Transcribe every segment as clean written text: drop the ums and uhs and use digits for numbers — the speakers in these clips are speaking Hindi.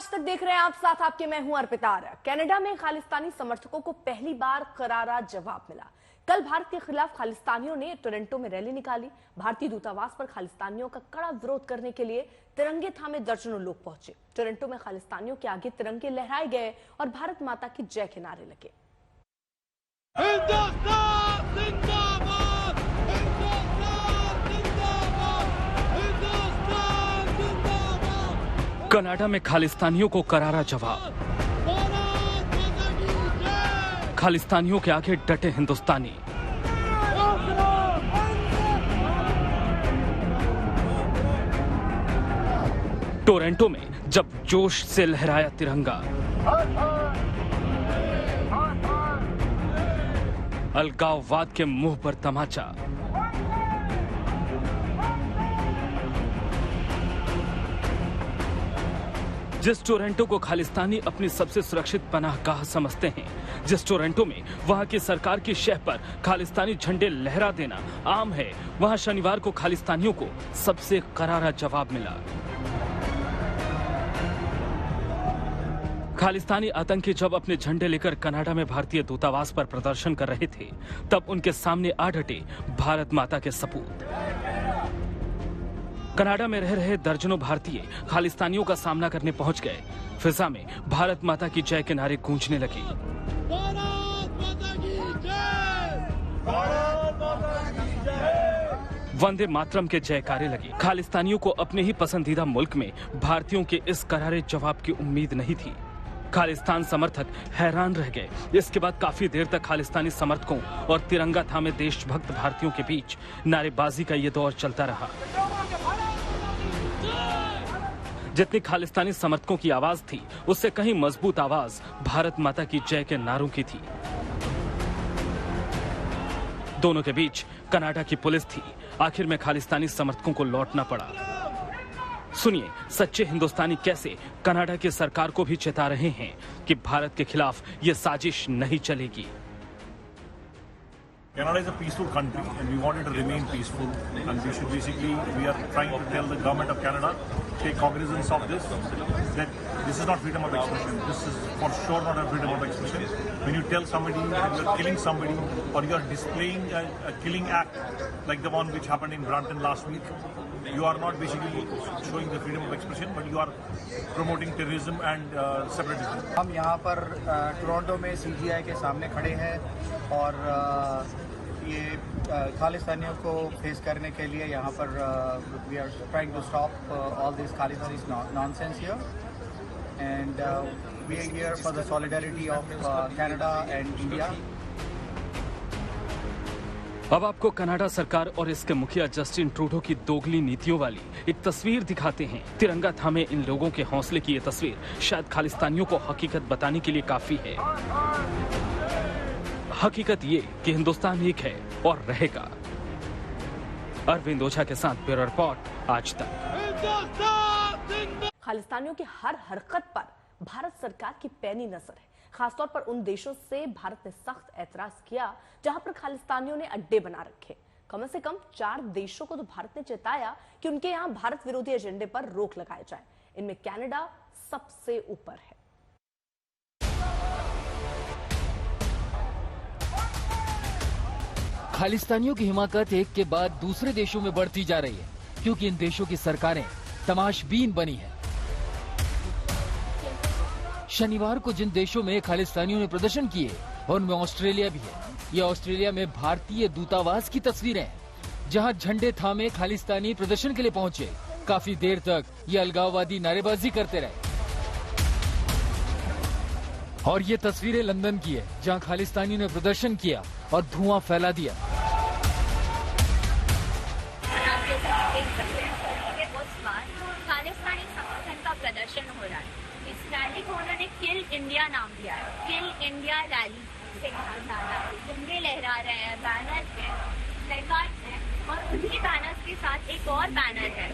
आज तक देख रहे हैं आप, साथ आपके मैं हूं अर्पिता आर्य। कनाडा में खालिस्तानी समर्थकों को पहली बार करारा जवाब मिला। कल भारत के खिलाफ खालिस्तानियों ने टोरंटो में रैली निकाली। भारतीय दूतावास पर खालिस्तानियों का कड़ा विरोध करने के लिए तिरंगे थामे दर्जनों लोग पहुंचे। टोरंटो में खालिस्तानियों के आगे तिरंगे लहराए गए और भारत माता की जय के नारे लगे। कनाडा में खालिस्तानियों को करारा जवाब। खालिस्तानियों के आगे डटे हिंदुस्तानी। टोरंटो में जब जोश से लहराया तिरंगा, अलगाववाद के मुंह पर तमाचा। जिस टोरंटो को खालिस्तानी अपनी सबसे सुरक्षित पनाहगाह समझते हैं, जिस टोरंटो में वहां की सरकार की शह पर खालिस्तानी झंडे लहरा देना आम है, वहां शनिवार को खालिस्तानियों को सबसे करारा जवाब मिला। खालिस्तानी आतंकी जब अपने झंडे लेकर कनाडा में भारतीय दूतावास पर प्रदर्शन कर रहे थे, तब उनके सामने आ डटे भारत माता के सपूत। कनाडा में रह रहे दर्जनों भारतीय खालिस्तानियों का सामना करने पहुंच गए। फिजा में भारत माता की जय के नारे गूंजने लगे। वंदे मातरम के जयकारे लगे। खालिस्तानियों को अपने ही पसंदीदा मुल्क में भारतीयों के इस करारे जवाब की उम्मीद नहीं थी। खालिस्तान समर्थक हैरान रह गए। इसके बाद काफी देर तक खालिस्तानी समर्थकों और तिरंगा थामे देशभक्त भारतीयों के बीच नारेबाजी का ये दौर चलता रहा। जितनी खालिस्तानी समर्थकों की आवाज थी, उससे कहीं मजबूत आवाज भारत माता की जय के नारों की थी। दोनों के बीच कनाडा की पुलिस थी। आखिर में खालिस्तानी समर्थकों को लौटना पड़ा। सुनिए सच्चे हिंदुस्तानी कैसे कनाडा की सरकार को भी चेता रहे हैं कि भारत के खिलाफ ये साजिश नहीं चलेगी। Canada is a peaceful country and we want it to remain peaceful, and we should basically, we are trying to tell the government of Canada, take cognizance of this, that this is not freedom of expression. This is for sure not a freedom of expression. When you tell somebody that you are killing somebody or you are displaying a killing act like the one which happened in Brampton last week, you are not basically showing the freedom of expression, but you are promoting terrorism and separatism. हम यहाँ पर टोरंटो में CGI के सामने खड़े हैं और ये खालिस्तानियों को फेस करने के लिए यहाँ पर we are trying to stop all this Khalistani nonsense here and we are here for the solidarity of Canada and India. अब आपको कनाडा सरकार और इसके मुखिया जस्टिन ट्रूडो की दोगली नीतियों वाली एक तस्वीर दिखाते हैं। तिरंगा थामे इन लोगों के हौसले की ये तस्वीर शायद खालिस्तानियों को हकीकत बताने के लिए काफी है। हकीकत ये कि हिंदुस्तान एक है और रहेगा। अरविंद ओझा के साथ ब्यूरो रिपोर्ट, आज तक। खालिस्तानियों की हर हरकत पर भारत सरकार की पैनी नजर है। खासतौर पर उन देशों से भारत ने सख्त ऐतराज किया जहां पर खालिस्तानियों ने अड्डे बना रखे। कम से कम 4 देशों को तो भारत ने चेताया कि उनके यहां भारत विरोधी एजेंडे पर रोक लगाए जाए। इनमें कनाडा सबसे ऊपर है। खालिस्तानियों की हिमाकत एक के बाद दूसरे देशों में बढ़ती जा रही है, क्योंकि इन देशों की सरकारें तमाशबीन बनी हैं। शनिवार को जिन देशों में खालिस्तानियों ने प्रदर्शन किए, उनमें ऑस्ट्रेलिया भी है। ये ऑस्ट्रेलिया में भारतीय दूतावास की तस्वीरें हैं, जहां झंडे थामे खालिस्तानी प्रदर्शन के लिए पहुंचे। काफी देर तक ये अलगाववादी नारेबाजी करते रहे। और ये तस्वीरें लंदन की है, जहां खालिस्तानियों ने प्रदर्शन किया और धुआं फैला दिया। खालिस्तानी समर्थन का प्रदर्शन हो रहा है। इस रैली को उन्होंने किल इंडिया नाम दिया है। किल इंडिया रैली से झंडे लहरा रहे हैं, बैनर है, प्लेकार्ड्स है, और उन्हीं बैनर्स के साथ एक और बैनर है,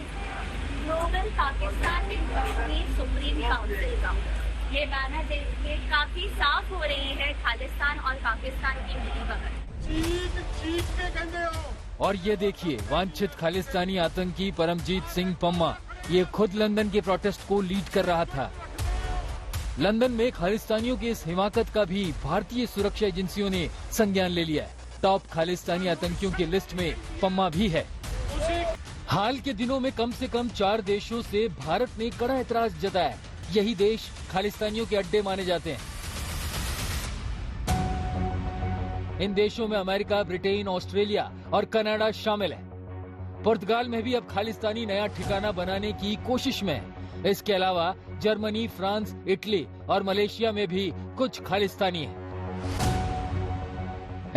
global Pakistan Kashmir supreme council का। ये बैनर देखिए, काफी साफ हो रही है खालिस्तान और पाकिस्तान की मिलीभगत। और ये देखिए, वांछित खालिस्तानी आतंकी परमजीत सिंह पम्मा, ये खुद लंदन के प्रोटेस्ट को लीड कर रहा था। लंदन में खालिस्तानियों की इस हिमाकत का भी भारतीय सुरक्षा एजेंसियों ने संज्ञान ले लिया है। टॉप खालिस्तानी आतंकियों की लिस्ट में पम्मा भी है। हाल के दिनों में कम से कम 4 देशों से भारत ने कड़ा ऐतराज जताया। यही देश खालिस्तानियों के अड्डे माने जाते हैं। इन देशों में अमेरिका, ब्रिटेन, ऑस्ट्रेलिया और कनाडा शामिल है। पुर्तगाल में भी अब खालिस्तानी नया ठिकाना बनाने की कोशिश में है। इसके अलावा जर्मनी, फ्रांस, इटली और मलेशिया में भी कुछ खालिस्तानी हैं।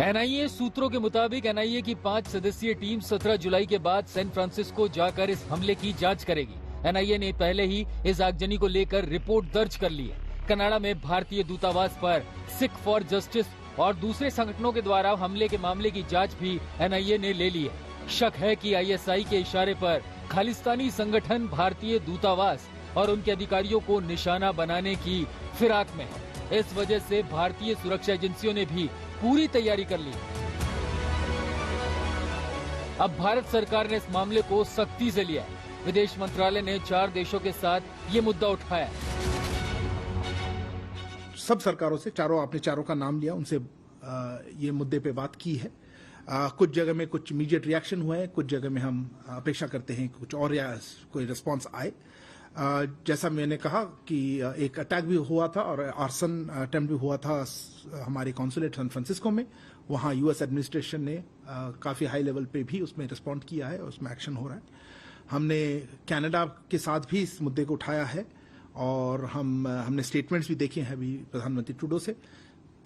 एनआईए सूत्रों के मुताबिक एनआईए की 5 सदस्यीय टीम 17 जुलाई के बाद सैन फ्रांसिस्को जाकर इस हमले की जांच करेगी। एनआईए ने पहले ही इस आगजनी को लेकर रिपोर्ट दर्ज कर ली है। कनाडा में भारतीय दूतावास पर सिख फॉर जस्टिस और दूसरे संगठनों के द्वारा हमले के मामले की जांच भी एनआईए ने ले ली है। शक है कि आईएसआई के इशारे पर खालिस्तानी संगठन भारतीय दूतावास और उनके अधिकारियों को निशाना बनाने की फिराक में है। इस वजह से भारतीय सुरक्षा एजेंसियों ने भी पूरी तैयारी कर ली। अब भारत सरकार ने इस मामले को सख्ती से लिया है। विदेश मंत्रालय ने 4 देशों के साथ ये मुद्दा उठाया। सब सरकारों से आपने चारों का नाम लिया, उनसे ये मुद्दे पे बात की है। कुछ जगह में कुछ इमीडिएट रिएक्शन हुआ है, कुछ जगह में हम अपेक्षा करते हैं कुछ और कोई रिस्पांस आए। जैसा मैंने कहा कि एक अटैक भी हुआ था और आर्सन अटेम्प्ट भी हुआ था हमारे कॉन्सुलेट सैन फ्रांसिस्को में। वहाँ यूएस एडमिनिस्ट्रेशन ने काफ़ी हाई लेवल पे भी उसमें रिस्पॉन्ड किया है और उसमें एक्शन हो रहा है। हमने कनाडा के साथ भी इस मुद्दे को उठाया है और हमने स्टेटमेंट्स भी देखे हैं अभी प्रधानमंत्री ट्रूडो से।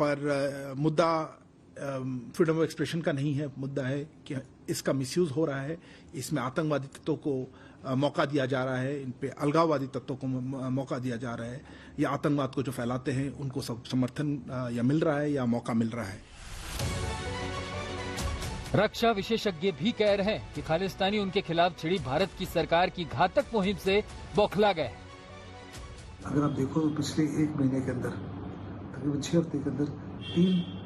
पर मुद्दा फ्रीडम ऑफ एक्सप्रेशन का नहीं है, मुद्दा है कि इसका मिसयूज हो रहा है, इसमें आतंकवादी तत्वों को मौका दिया जा रहा है, इन पे अलगाववादी तत्वों को मौका दिया जा रहा है, या आतंकवाद को जो फैलाते हैं उनको सब समर्थन या मिल रहा है या मौका मिल रहा है। रक्षा विशेषज्ञ भी कह रहे हैं कि खालिस्तानी उनके खिलाफ छिड़ी भारत की सरकार की घातक मुहिम से बौखला गए। अगर आप देखो तो पिछले 1 महीने के अंदर तकरीबन 6 हफ्ते के अंदर 3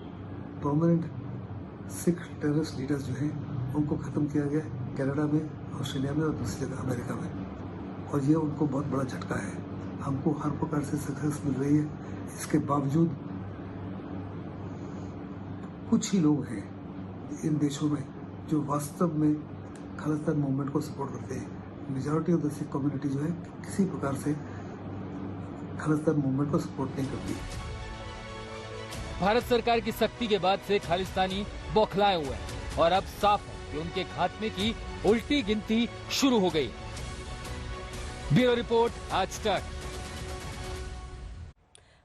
प्रोमिनेंट सिख टेररिस्ट लीडर्स जो हैं उनको खत्म किया गया कनाडा में, ऑस्ट्रेलिया में और दूसरी जगह अमेरिका में। और ये उनको बहुत बड़ा झटका है। हमको हर प्रकार से सक्सेस मिल रही है। इसके बावजूद कुछ ही लोग हैं इन देशों में जो वास्तव में खालिस्तान मूवमेंट को सपोर्ट करते हैं। Majority of the Sikh community जो है किसी प्रकार से खालिस्तान मूवमेंट को सपोर्ट नहीं करती। भारत सरकार की सख्ती के बाद से खालिस्तानी बौखलाए हुए हैं और अब साफ है कि उनके खात्मे की उल्टी गिनती शुरू हो गई। ब्यूरो रिपोर्ट, आज तक।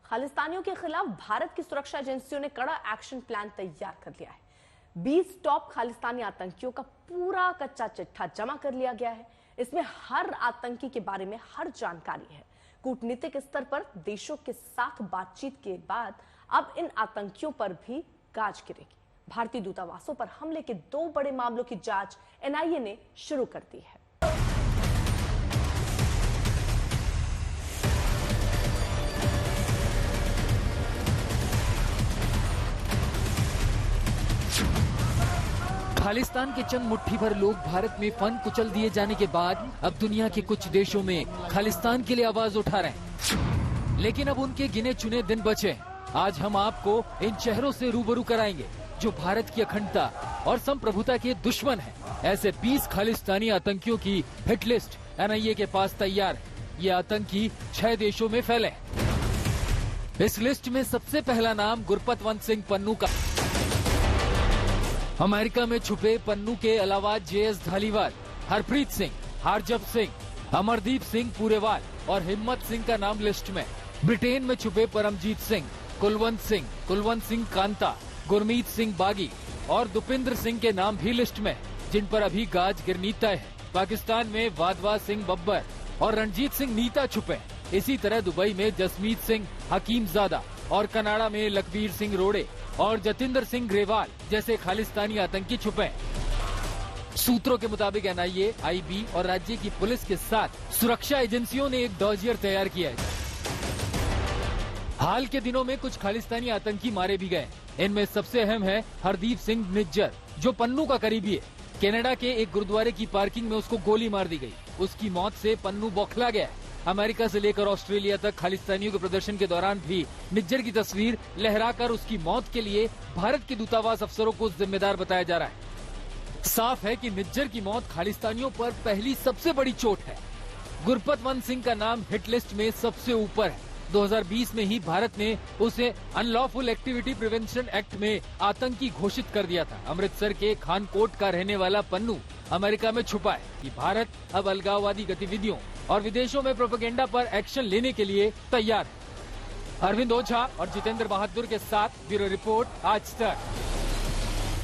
खालिस्तानियों के खिलाफ भारत की सुरक्षा एजेंसियों ने कड़ा एक्शन प्लान तैयार कर लिया है। 20 टॉप खालिस्तानी आतंकियों का पूरा कच्चा चिट्ठा जमा कर लिया गया है। इसमें हर आतंकी के बारे में हर जानकारी है। कूटनीतिक स्तर पर देशों के साथ बातचीत के बाद अब इन आतंकियों पर भी गाज गिरेगी। भारतीय दूतावासों पर हमले के 2 बड़े मामलों की जांच एनआईए ने शुरू कर दी है। खालिस्तान के चंद मुट्ठी भर लोग भारत में फन कुचल दिए जाने के बाद अब दुनिया के कुछ देशों में खालिस्तान के लिए आवाज उठा रहे हैं। लेकिन अब उनके गिने चुने दिन बचे हैं। आज हम आपको इन चेहरों से रूबरू कराएंगे जो भारत की अखंडता और संप्रभुता के दुश्मन हैं। ऐसे 20 खालिस्तानी आतंकियों की हिट लिस्ट एनआईए के पास तैयार है। ये आतंकी 6 देशों में फैले हैं। इस लिस्ट में सबसे पहला नाम गुरपतवंत सिंह पन्नू का। अमेरिका में छुपे पन्नू के अलावा जेएस धालीवाल, हरप्रीत सिंह, हरजप सिंह, अमरदीप सिंह पूरेवाल और हिम्मत सिंह का नाम लिस्ट में। ब्रिटेन में छुपे परमजीत सिंह, कुलवंत सिंह कांता, गुरमीत सिंह बागी और दुपिंद्र सिंह के नाम भी लिस्ट में, जिन पर अभी गाज गिरनी तय है। पाकिस्तान में वाधवा सिंह बब्बर और रणजीत सिंह नीता छुपे। इसी तरह दुबई में जसमीत सिंह हकीमजादा और कनाडा में लखबीर सिंह रोड़े और जतिंदर सिंह ग्रेवाल जैसे खालिस्तानी आतंकी छुपे। सूत्रों के मुताबिक एनआईए, आईबी और राज्य की पुलिस के साथ सुरक्षा एजेंसियों ने एक डॉजियर तैयार किया है। हाल के दिनों में कुछ खालिस्तानी आतंकी मारे भी गए। इनमें सबसे अहम है हरदीप सिंह निज्जर, जो पन्नू का करीबी है। कनाडा के एक गुरुद्वारे की पार्किंग में उसको गोली मार दी गई। उसकी मौत से पन्नू बौखला गया। अमेरिका से लेकर ऑस्ट्रेलिया तक खालिस्तानियों के प्रदर्शन के दौरान भी निज्जर की तस्वीर लहराकर उसकी मौत के लिए भारत के दूतावास अफसरों को जिम्मेदार बताया जा रहा है। साफ है कि निज्जर की मौत खालिस्तानियों पर पहली सबसे बड़ी चोट है। गुरपतवंत सिंह का नाम हिट लिस्ट में सबसे ऊपर है। 2020 में ही भारत ने उसे अनलॉफुल एक्टिविटी प्रिवेंशन एक्ट में आतंकी घोषित कर दिया था। अमृतसर के खानकोट का रहने वाला पन्नू अमेरिका में छुपा है कि भारत अब अलगाववादी गतिविधियों और विदेशों में प्रोपेगेंडा पर एक्शन लेने के लिए तैयार है। अरविंद ओझा और जितेंद्र बहादुर के साथ ब्यूरो रिपोर्ट, आज तक।